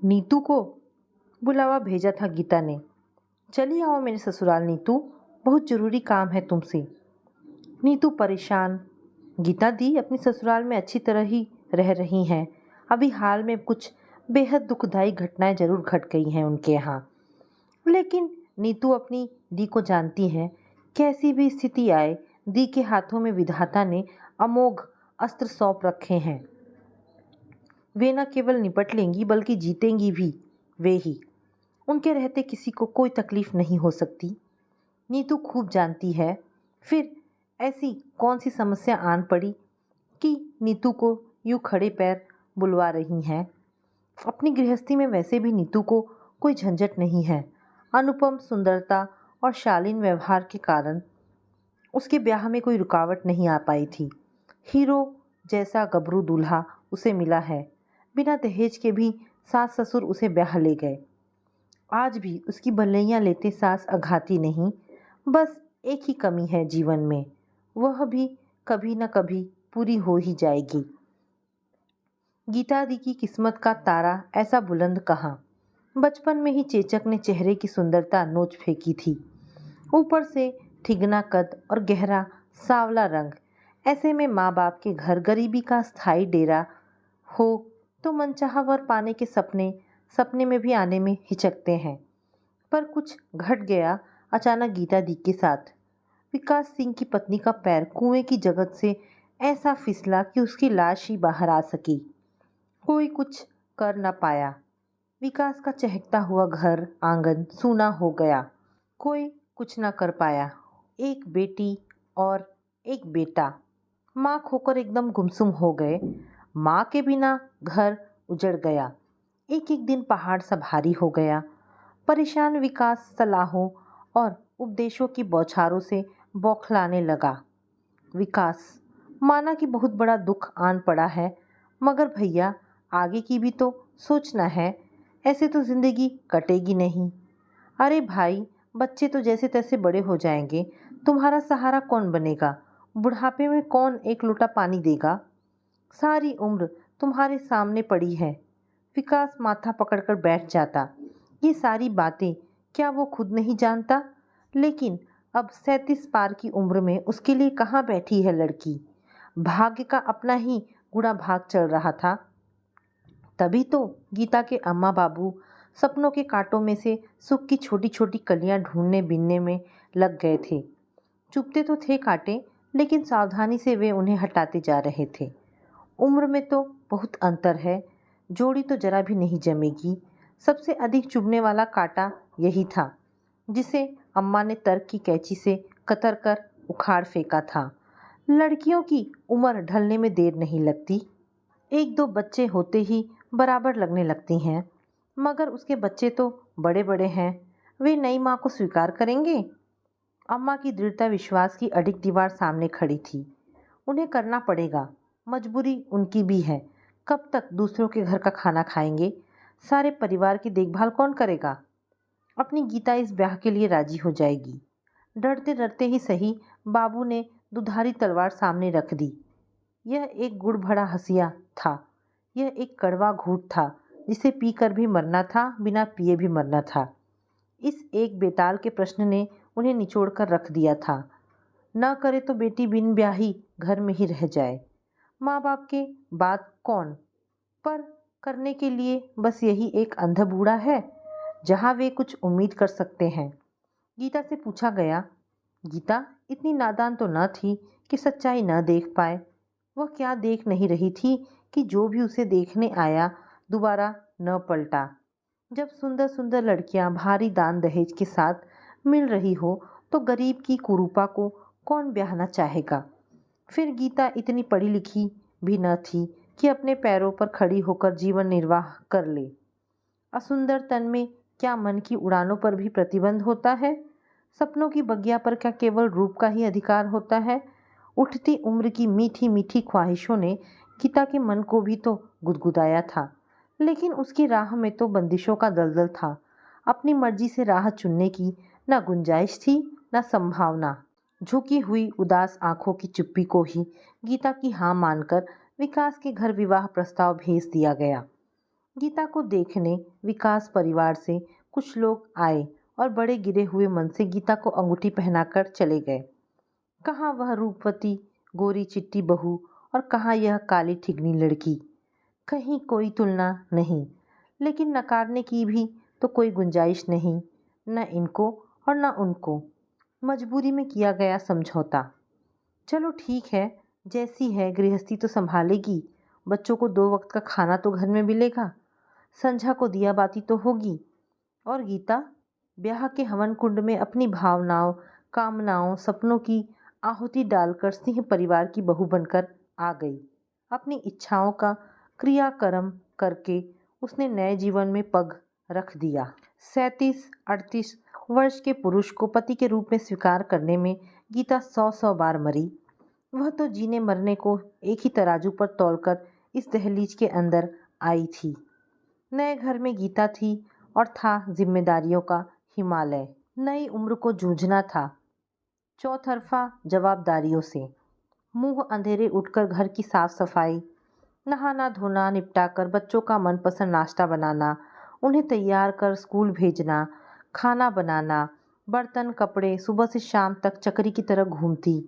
नीतू को बुलावा भेजा था गीता ने। चली आओ मेरे ससुराल नीतू, बहुत ज़रूरी काम है तुमसे। नीतू परेशान। गीता दी अपनी ससुराल में अच्छी तरह ही रह रही हैं। अभी हाल में कुछ बेहद दुखदाई घटनाएं जरूर घट गई हैं उनके यहाँ, लेकिन नीतू अपनी दी को जानती है। कैसी भी स्थिति आए, दी के हाथों में विधाता ने अमोघ अस्त्र सौंप रखे हैं। वे न केवल निपट लेंगी बल्कि जीतेंगी भी वे ही। उनके रहते किसी को कोई तकलीफ नहीं हो सकती। नीतू खूब जानती है। फिर ऐसी कौन सी समस्या आन पड़ी कि नीतू को यूं खड़े पैर बुलवा रही हैं। अपनी गृहस्थी में वैसे भी नीतू को कोई झंझट नहीं है। अनुपम सुंदरता और शालीन व्यवहार के कारण उसके ब्याह में कोई रुकावट नहीं आ पाई थी। हीरो जैसा गबरू दूल्हा उसे मिला है। बिना दहेज के भी सास ससुर उसे ब्याह ले गए। आज भी उसकी भलैया लेते सास अघाती नहीं। बस एक ही कमी है जीवन में, वह भी कभी न कभी पूरी हो ही जाएगी। गीता दी की किस्मत का तारा ऐसा बुलंद कहाँ। बचपन में ही चेचक ने चेहरे की सुंदरता नोच फेंकी थी। ऊपर से ठिगना कद और गहरा सांवला रंग। ऐसे में माँ बाप के घर गरीबी का स्थायी डेरा हो तो मनचाहा वर पाने के सपने में भी आने में हिचकते हैं। पर कुछ घट गया अचानक गीता दी के साथ। विकास सिंह की पत्नी का पैर कुएं की जगत से ऐसा फिसला कि उसकी लाश ही बाहर आ सकी। कोई कुछ कर न पाया। विकास का चहकता हुआ घर आंगन सूना हो गया। कोई कुछ न कर पाया। एक बेटी और एक बेटा माँ खोकर एकदम गुमसुम हो गए। माँ के बिना घर उजड़ गया। एक एक दिन पहाड़ सा भारी हो गया। परेशान विकास सलाहों और उपदेशों की बौछारों से बौखलाने लगा। विकास, माना कि बहुत बड़ा दुख आन पड़ा है, मगर भैया आगे की भी तो सोचना है। ऐसे तो जिंदगी कटेगी नहीं। अरे भाई, बच्चे तो जैसे तैसे बड़े हो जाएंगे, तुम्हारा सहारा कौन बनेगा? बुढ़ापे में कौन एक लोटा पानी देगा? सारी उम्र तुम्हारे सामने पड़ी है। विकास माथा पकड़कर बैठ जाता। ये सारी बातें क्या वो खुद नहीं जानता? लेकिन अब 37 पार की उम्र में उसके लिए कहाँ बैठी है लड़की। भाग्य का अपना ही गुड़ा भाग चल रहा था। तभी तो गीता के अम्मा बाबू सपनों के कांटों में से सुख की छोटी छोटी कलियां ढूंढने बिनने में लग गए थे। चुभते तो थे कांटे, लेकिन सावधानी से वे उन्हें हटाते जा रहे थे। उम्र में तो बहुत अंतर है, जोड़ी तो जरा भी नहीं जमेगी। सबसे अधिक चुभने वाला कांटा यही था, जिसे अम्मा ने तर्क की कैंची से कतर कर उखाड़ फेंका था। लड़कियों की उम्र ढलने में देर नहीं लगती। एक दो बच्चे होते ही बराबर लगने लगती हैं, मगर उसके बच्चे तो बड़े बड़े हैं। वे नई माँ को स्वीकार करेंगे? अम्मा की दृढ़ता विश्वास की अडिग दीवार सामने खड़ी थी। उन्हें करना पड़ेगा, मजबूरी उनकी भी है। कब तक दूसरों के घर का खाना खाएंगे? सारे परिवार की देखभाल कौन करेगा? अपनी गीता इस ब्याह के लिए राजी हो जाएगी। डरते डरते ही सही, बाबू ने दुधारी तलवार सामने रख दी। यह एक गुड़ भरा हंसिया था। यह एक कड़वा घूंट था, जिसे पीकर भी मरना था, बिना पिए भी मरना था। इस एक बेताल के प्रश्न ने उन्हें निचोड़ कर रख दिया था। न करे तो बेटी बिन ब्याही घर में ही रह जाए। माँ बाप के बाद कौन? पर करने के लिए बस यही एक अंधा बूढ़ा है, जहाँ वे कुछ उम्मीद कर सकते हैं। गीता से पूछा गया। गीता इतनी नादान तो न थी कि सच्चाई न देख पाए। वह क्या देख नहीं रही थी कि जो भी उसे देखने आया दोबारा न पलटा। जब सुंदर सुंदर लड़कियां भारी दान दहेज के साथ मिल रही हो तो गरीब की कुरूपा को कौन ब्याहना चाहेगा? फिर गीता इतनी पढ़ी लिखी भी न थी कि अपने पैरों पर खड़ी होकर जीवन निर्वाह कर ले। असुंदर तन में क्या मन की उड़ानों पर भी प्रतिबंध होता है? सपनों की बगिया पर क्या केवल रूप का ही अधिकार होता है? उठती उम्र की मीठी मीठी ख्वाहिशों ने गीता के मन को भी तो गुदगुदाया था, लेकिन उसकी राह में तो बंदिशों का दलदल था। अपनी मर्जी से राह चुनने की न गुंजाइश थी, न संभावना। झुकी हुई उदास आंखों की चुप्पी को ही गीता की हाँ मानकर विकास के घर विवाह प्रस्ताव भेज दिया गया। गीता को देखने विकास परिवार से कुछ लोग आए और बड़े गिरे हुए मन से गीता को अंगूठी पहनाकर चले गए। कहाँ वह रूपवती गोरी चिट्टी बहू और कहाँ यह काली ठिगनी लड़की। कहीं कोई तुलना नहीं, लेकिन नकारने की भी तो कोई गुंजाइश नहीं, न इनको और न उनको। मजबूरी में किया गया समझौता। चलो ठीक है, जैसी है गृहस्थी तो संभालेगी। बच्चों को 2 वक्त का खाना तो घर में मिलेगा, संझा को दिया बाती तो होगी। और गीता ब्याह के हवन कुंड में अपनी भावनाओं, कामनाओं, सपनों की आहुति डालकर सिंह परिवार की बहू बनकर आ गई। अपनी इच्छाओं का क्रियाकर्म करके उसने नए जीवन में पग रख दिया। 37-38 वर्ष के पुरुष को पति के रूप में स्वीकार करने में गीता 100 बार मरी। वह तो जीने मरने को एक ही तराजू पर तौलकर इस दहलीज के अंदर आई थी। नए घर में गीता थी और था जिम्मेदारियों का हिमालय। नई उम्र को जूझना था चौतरफा जवाबदारियों से। मुंह अंधेरे उठकर घर की साफ सफाई, नहाना धोना निपटाकर बच्चों का मनपसंद नाश्ता बनाना, उन्हें तैयार कर स्कूल भेजना, खाना बनाना, बर्तन कपड़े, सुबह से शाम तक चकरी की तरह घूमती,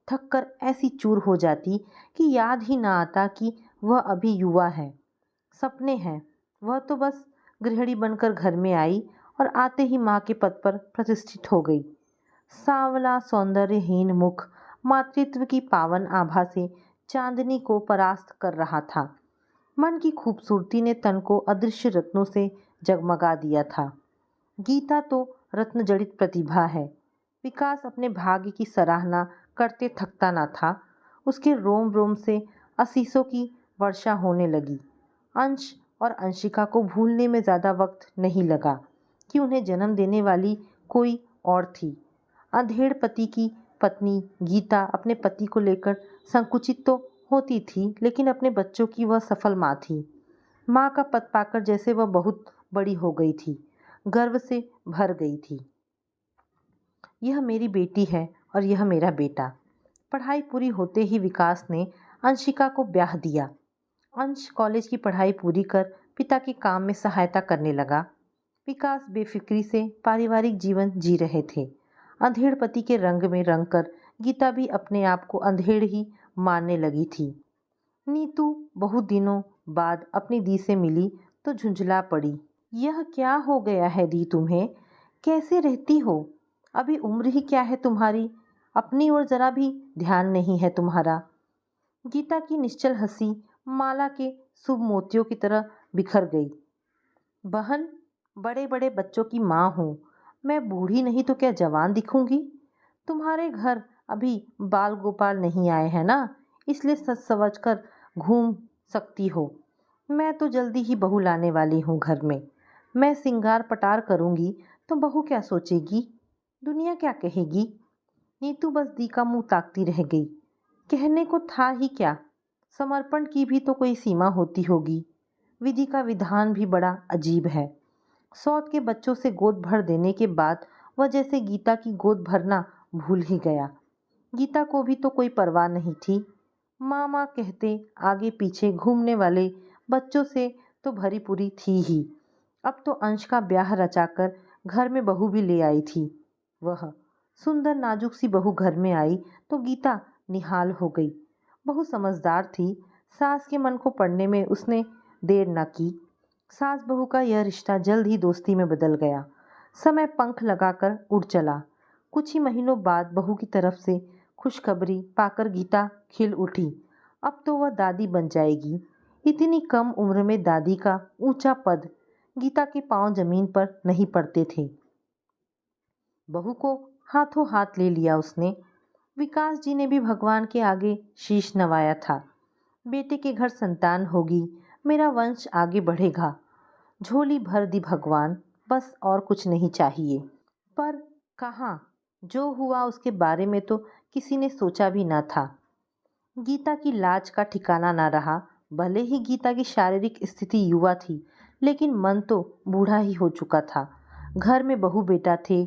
थक कर ऐसी चूर हो जाती कि याद ही ना आता कि वह अभी युवा है। सपने हैं। वह तो बस गृहिणी बनकर घर में आई और आते ही माँ के पद पर प्रतिष्ठित हो गई। सांवला सौंदर्यहीन मुख मातृत्व की पावन आभा से चांदनी को परास्त कर रहा था। मन की खूबसूरती ने तन को अदृश्य रत्नों से जगमगा दिया था। गीता तो रत्न जड़ित प्रतिभा है। विकास अपने भाग्य की सराहना करते थकता न था। उसके रोम रोम से आशीषों की वर्षा होने लगी। अंश और अंशिका को भूलने में ज़्यादा वक्त नहीं लगा कि उन्हें जन्म देने वाली कोई और थी। अंधेड़ पति की पत्नी गीता अपने पति को लेकर संकुचित तो होती थी, लेकिन अपने बच्चों की वह सफल माँ थी। माँ का पद पाकर जैसे वह बहुत बड़ी हो गई थी, गर्व से भर गई थी। यह मेरी बेटी है और यह मेरा बेटा। पढ़ाई पूरी होते ही विकास ने अंशिका को ब्याह दिया। अंश कॉलेज की पढ़ाई पूरी कर पिता के काम में सहायता करने लगा। विकास बेफिक्री से पारिवारिक जीवन जी रहे थे। अंधेड़ पति के रंग में रंग कर गीता भी अपने आप को अंधेड़ ही मानने लगी थी। नीतू बहुत दिनों बाद अपनी दी से मिली तो झुंझला पड़ी। यह क्या हो गया है दी तुम्हें? कैसे रहती हो? अभी उम्र ही क्या है तुम्हारी? अपनी ओर जरा भी ध्यान नहीं है तुम्हारा। गीता की निश्चल हंसी माला के शुभ मोतियों की तरह बिखर गई। बहन, बड़े बड़े बच्चों की माँ हूँ। मैं बूढ़ी नहीं तो क्या जवान दिखूंगी? तुम्हारे घर अभी बाल गोपाल नहीं आए हैं ना, इसलिए सच समझ कर घूम सकती हो। मैं तो जल्दी ही बहू लाने वाली हूँ घर में। मैं सिंगार पटार करूँगी तो बहू क्या सोचेगी, दुनिया क्या कहेगी? नीतू बस दी का मुंह ताकती रह गई। कहने को था ही क्या, समर्पण की भी तो कोई सीमा होती होगी। विधि का विधान भी बड़ा अजीब है। सौत के बच्चों से गोद भर देने के बाद वह जैसे गीता की गोद भरना भूल ही गया। गीता को भी तो कोई परवाह नहीं थी। माँ माँ कहते आगे पीछे घूमने वाले बच्चों से तो भरी पूरी थी ही। अब तो अंश का ब्याह रचाकर घर में बहू भी ले आई थी। वह सुंदर नाजुक सी बहू घर में आई तो गीता निहाल हो गई। बहू समझदार थी। सास के मन को पढ़ने में उसने देर न की। सास बहू का यह रिश्ता जल्द ही दोस्ती में बदल गया। समय पंख लगाकर उड़ चला। कुछ ही महीनों बाद बहू की तरफ से खुशखबरी पाकर गीता खिल उठी। अब तो वह दादी बन जाएगी। इतनी कम उम्र में दादी का ऊंचा पद गीता के पांव जमीन पर नहीं पड़ते थे। बहू को हाथों हाथ ले लिया उसने। विकास जी ने भी भगवान के आगे शीश नवाया था। बेटे के घर संतान होगी, मेरा वंश आगे बढ़ेगा। झोली भर दी भगवान, बस और कुछ नहीं चाहिए। पर कहाँ, जो हुआ उसके बारे में तो किसी ने सोचा भी ना था। गीता की लाज का ठिकाना ना रहा। भले ही गीता की शारीरिक स्थिति युवा थी, लेकिन मन तो बूढ़ा ही हो चुका था। घर में बहू बेटा थे,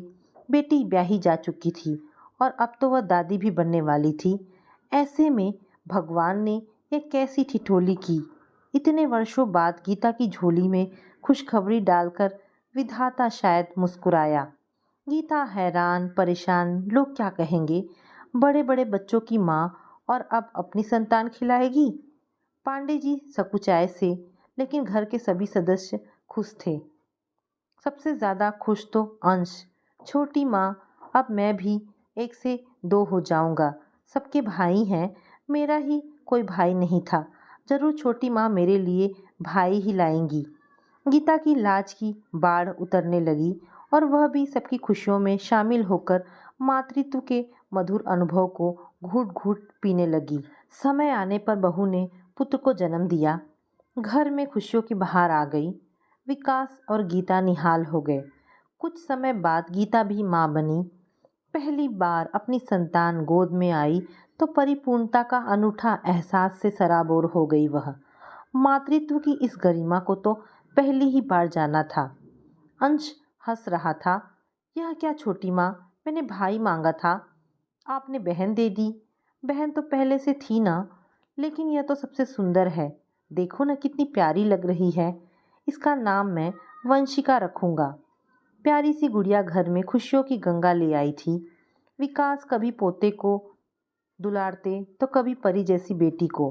बेटी ब्याही जा चुकी थी और अब तो वह दादी भी बनने वाली थी। ऐसे में भगवान ने ये कैसी ठिठोली की। इतने वर्षों बाद गीता की झोली में खुशखबरी डालकर विधाता शायद मुस्कुराया। गीता हैरान परेशान, लोग क्या कहेंगे, बड़े बड़े बच्चों की माँ और अब अपनी संतान खिलाएगी। पांडे जी सकुचाए से, लेकिन घर के सभी सदस्य खुश थे। सबसे ज़्यादा खुश तो अंश। छोटी माँ, अब मैं भी 1 से 2 हो जाऊंगा। सबके भाई हैं, मेरा ही कोई भाई नहीं था। जरूर छोटी माँ मेरे लिए भाई ही लाएंगी। गीता की लाज की बाढ़ उतरने लगी और वह भी सबकी खुशियों में शामिल होकर मातृत्व के मधुर अनुभव को घूट घूट पीने लगी। समय आने पर बहू ने पुत्र को जन्म दिया। घर में खुशियों की बहार आ गई। विकास और गीता निहाल हो गए। कुछ समय बाद गीता भी माँ बनी। पहली बार अपनी संतान गोद में आई तो परिपूर्णता का अनूठा एहसास से सराबोर हो गई वह। मातृत्व की इस गरिमा को तो पहली ही बार जाना था। अंश हंस रहा था। यह क्या छोटी माँ, मैंने भाई मांगा था, आपने बहन दे दी। बहन तो पहले से थी ना, लेकिन यह तो सबसे सुंदर है। देखो ना कितनी प्यारी लग रही है। इसका नाम मैं वंशिका रखूंगा। प्यारी सी गुड़िया घर में खुशियों की गंगा ले आई थी। विकास कभी पोते को दुलारते तो कभी परी जैसी बेटी को।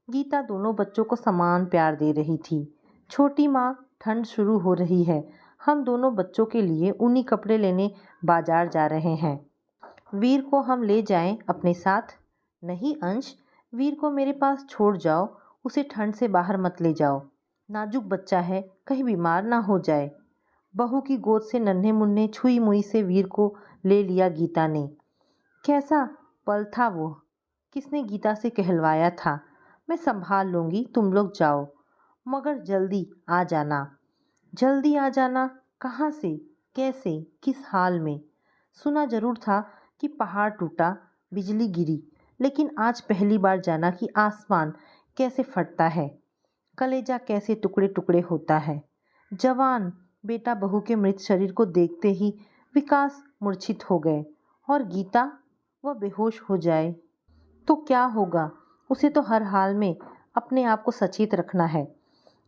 गीता दोनों बच्चों को समान प्यार दे रही थी। छोटी माँ, ठंड शुरू हो रही है, हम दोनों बच्चों के लिए ऊनी कपड़े लेने बाजार जा रहे हैं। वीर को हम ले जाएं अपने साथ? नहीं अंश, वीर को मेरे पास छोड़ जाओ, उसे ठंड से बाहर मत ले जाओ। नाजुक बच्चा है, कहीं बीमार ना हो जाए। बहू की गोद से नन्हे मुन्ने छुई मुई से वीर को ले लिया गीता ने। कैसा पल था वो। किसने गीता से कहलवाया था, मैं संभाल लूंगी, तुम लोग जाओ, मगर जल्दी आ जाना। जल्दी आ जाना? कहाँ से, कैसे, किस हाल में? सुना जरूर था कि पहाड़ टूटा, बिजली गिरी, लेकिन आज पहली बार जाना कि आसमान कैसे फटता है, कलेजा कैसे टुकड़े टुकड़े होता है। जवान बेटा बहू के मृत शरीर को देखते ही विकास मूर्छित हो गए। और गीता, वह बेहोश हो जाए तो क्या होगा? उसे तो हर हाल में अपने आप को सचेत रखना है।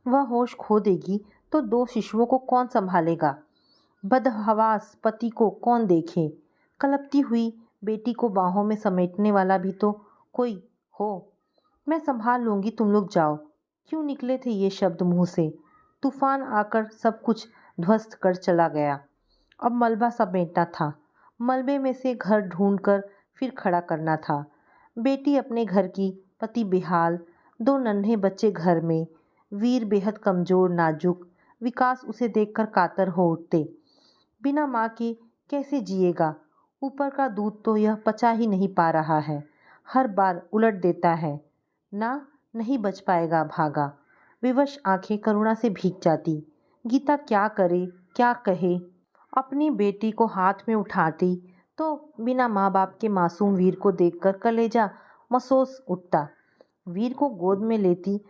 वह होश खो देगी तो 2 शिशुओं को कौन संभालेगा? बदहवास पति को कौन देखे? कलपती हुई बेटी को बाहों में समेटने वाला भी तो कोई हो। मैं संभाल लूंगी, तुम लोग जाओ। क्यों निकले थे ये शब्द मुंह से? तूफान आकर सब कुछ ध्वस्त कर चला गया। अब मलबा समेटना था, मलबे में से घर ढूंढकर फिर खड़ा करना था। बेटी अपने घर की, पति बेहाल, 2 नन्हे बच्चे घर में, वीर बेहद कमजोर नाजुक। विकास उसे देखकर कातर हो उठते। बिना माँ के कैसे जिएगा? ऊपर का दूध तो यह पचा ही नहीं पा रहा है, हर बार उलट देता है। ना, नहीं बच पाएगा, भागा। विवश आंखें करुणा से भीग जाती। गीता क्या करे, क्या कहे? अपनी बेटी को हाथ में उठाती तो बिना माँ बाप के मासूम वीर को देखकर कलेजा मसोस उठता। वीर को गोद में लेती